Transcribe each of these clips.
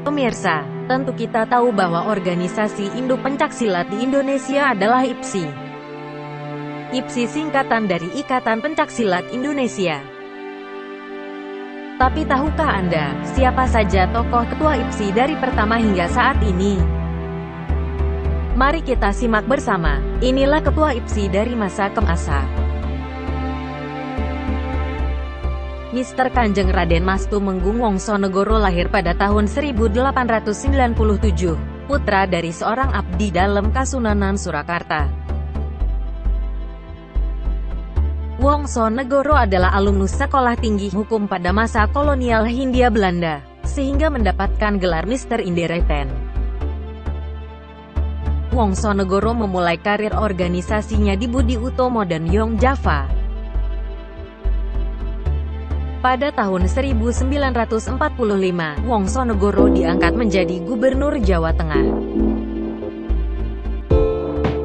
Pemirsa, tentu kita tahu bahwa organisasi induk pencaksilat di Indonesia adalah IPSI. IPSI singkatan dari Ikatan Pencaksilat Indonesia. Tapi tahukah Anda, siapa saja tokoh ketua IPSI dari pertama hingga saat ini? Mari kita simak bersama. Inilah ketua IPSI dari masa ke masa. Mr. Kanjeng Raden Mas Tumenggung Wongsonegoro lahir pada tahun 1897, putra dari seorang abdi dalam Kasunanan Surakarta. Wongsonegoro adalah alumnus Sekolah Tinggi Hukum pada masa kolonial Hindia Belanda, sehingga mendapatkan gelar Mr. Indereten. Wongsonegoro memulai karir organisasinya di Budi Utomo dan Yong Java. Pada tahun 1945, Wongsonegoro diangkat menjadi Gubernur Jawa Tengah.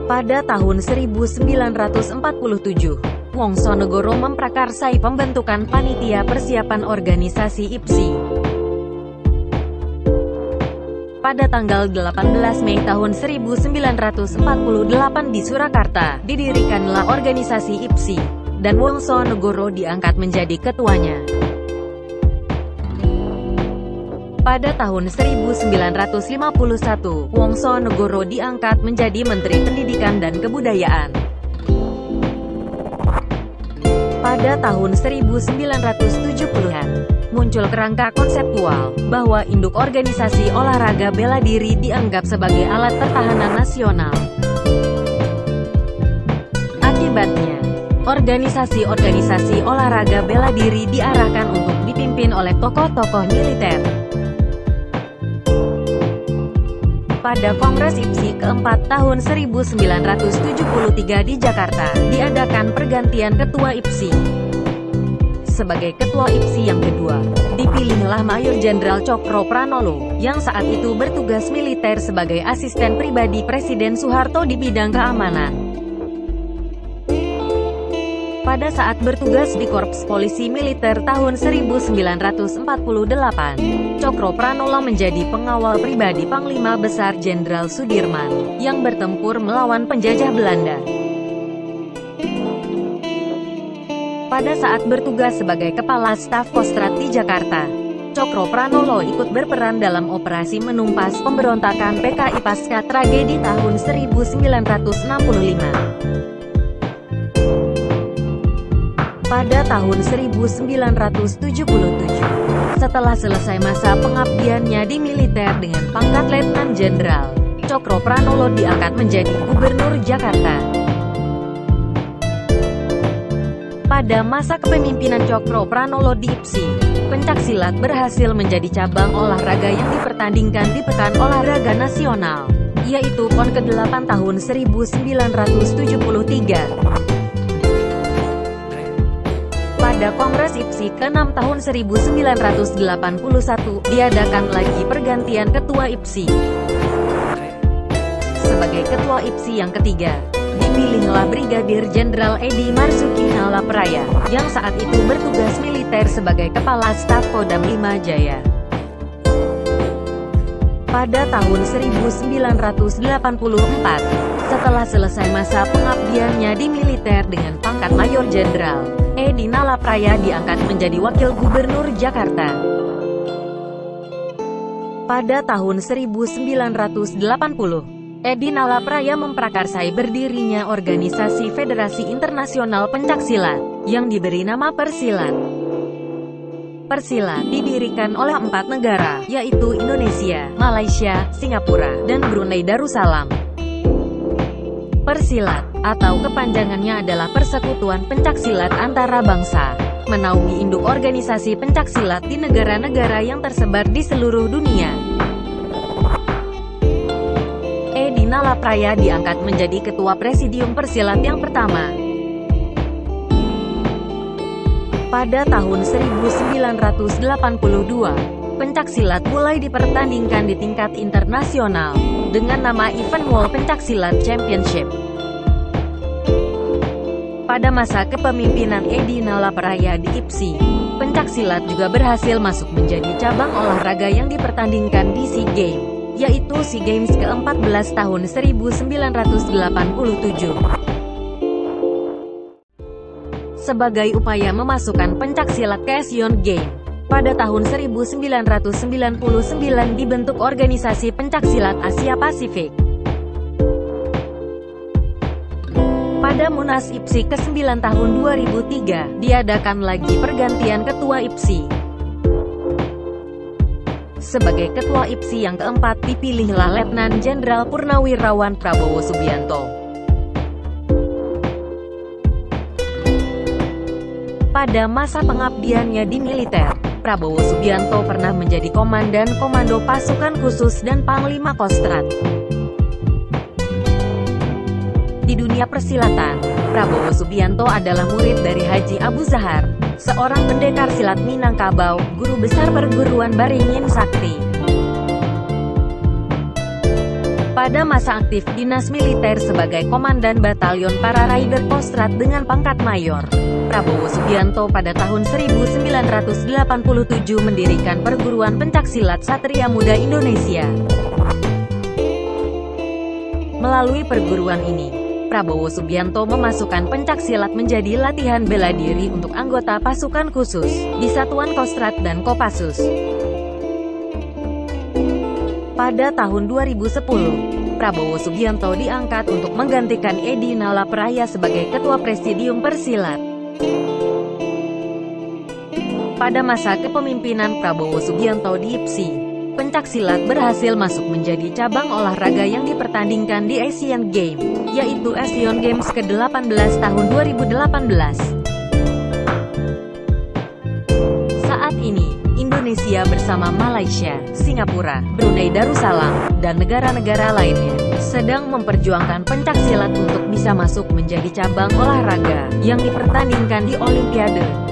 Pada tahun 1947, Wongsonegoro memprakarsai pembentukan Panitia Persiapan Organisasi IPSI. Pada tanggal 18 Mei tahun 1948 di Surakarta, didirikanlah organisasi IPSI. Dan Wongsonegoro diangkat menjadi ketuanya. Pada tahun 1951, Wongsonegoro diangkat menjadi Menteri Pendidikan dan Kebudayaan. Pada tahun 1970-an, muncul kerangka konseptual bahwa induk organisasi olahraga bela diri dianggap sebagai alat pertahanan nasional. Akibatnya, organisasi-organisasi olahraga bela diri diarahkan untuk dipimpin oleh tokoh-tokoh militer. Pada Kongres IPSI keempat tahun 1973 di Jakarta, diadakan pergantian ketua IPSI. Sebagai ketua IPSI yang kedua, dipilihlah Mayor Jenderal Cokro Pranolo, yang saat itu bertugas militer sebagai asisten pribadi Presiden Soeharto di bidang keamanan. Pada saat bertugas di Korps Polisi Militer tahun 1948, Cokro Pranolo menjadi pengawal pribadi Panglima Besar Jenderal Sudirman, yang bertempur melawan penjajah Belanda. Pada saat bertugas sebagai Kepala Staf Kostrad di Jakarta, Cokro Pranolo ikut berperan dalam operasi menumpas pemberontakan PKI pasca tragedi tahun 1965. Pada tahun 1977, setelah selesai masa pengabdiannya di militer dengan pangkat Letnan Jenderal, Cokro Pranolo diangkat menjadi Gubernur Jakarta. Pada masa kepemimpinan Cokro Pranolo di IPSI, pencaksilat berhasil menjadi cabang olahraga yang dipertandingkan di Pekan Olahraga Nasional, yaitu PON ke-8 tahun 1973. Pada Kongres IPSI ke-6 tahun 1981, diadakan lagi pergantian ketua IPSI. Sebagai ketua IPSI yang ketiga, dipilihlah Brigadir Jenderal Edi Marzuki Nalapraya, yang saat itu bertugas militer sebagai Kepala Staf Kodam 5 Jaya. Pada tahun 1984, setelah selesai masa pengabdiannya di militer dengan pangkat Mayor Jenderal, Edi Nalapraya diangkat menjadi Wakil Gubernur Jakarta. Pada tahun 1980, Edi Nalapraya memprakarsai berdirinya organisasi Federasi Internasional Pencaksilat, yang diberi nama Persilat. Persilat didirikan oleh 4 negara, yaitu Indonesia, Malaysia, Singapura, dan Brunei Darussalam. Persilat, atau kepanjangannya adalah Persekutuan Pencaksilat Antara Bangsa, menaungi induk organisasi pencaksilat di negara-negara yang tersebar di seluruh dunia. Edi Nalapraya diangkat menjadi Ketua Presidium Persilat yang pertama. Pada tahun 1982, pencaksilat mulai dipertandingkan di tingkat internasional, dengan nama Event World Pencaksilat Championship. Pada masa kepemimpinan Edi Nalapraya di IPSI, Pencaksilat juga berhasil masuk menjadi cabang olahraga yang dipertandingkan di SEA Games, yaitu SEA Games ke-14 tahun 1987. Sebagai upaya memasukkan pencaksilat ke Asian Games, pada tahun 1999 dibentuk Organisasi Pencaksilat Asia Pasifik. Pada Munas IPSI ke-9 tahun 2003, diadakan lagi pergantian Ketua IPSI. Sebagai Ketua IPSI yang keempat dipilihlah Letnan Jenderal Purnawirawan Prabowo Subianto. Pada masa pengabdiannya di militer, Prabowo Subianto pernah menjadi Komandan Komando Pasukan Khusus dan Panglima Kostrat. Di dunia persilatan, Prabowo Subianto adalah murid dari Haji Abu Zahar, seorang pendekar silat Minangkabau, guru besar perguruan Baringin Sakti. Pada masa aktif dinas militer sebagai Komandan Batalion Para Raider Kostrat dengan pangkat Mayor, Prabowo Subianto pada tahun 1987 mendirikan Perguruan Pencaksilat Satria Muda Indonesia. Melalui perguruan ini, Prabowo Subianto memasukkan pencaksilat menjadi latihan bela diri untuk anggota pasukan khusus di Satuan Kostrat dan Kopassus. Pada tahun 2010, Prabowo Subianto diangkat untuk menggantikan Edi Nalapraya sebagai Ketua Presidium Persilat. Pada masa kepemimpinan Prabowo Subianto di IPSI, pencaksilat berhasil masuk menjadi cabang olahraga yang dipertandingkan di Asian Games, yaitu Asian Games ke-18 tahun 2018. Saat ini, Indonesia bersama Malaysia, Singapura, Brunei Darussalam, dan negara-negara lainnya sedang memperjuangkan pencaksilat untuk bisa masuk menjadi cabang olahraga yang dipertandingkan di Olimpiade.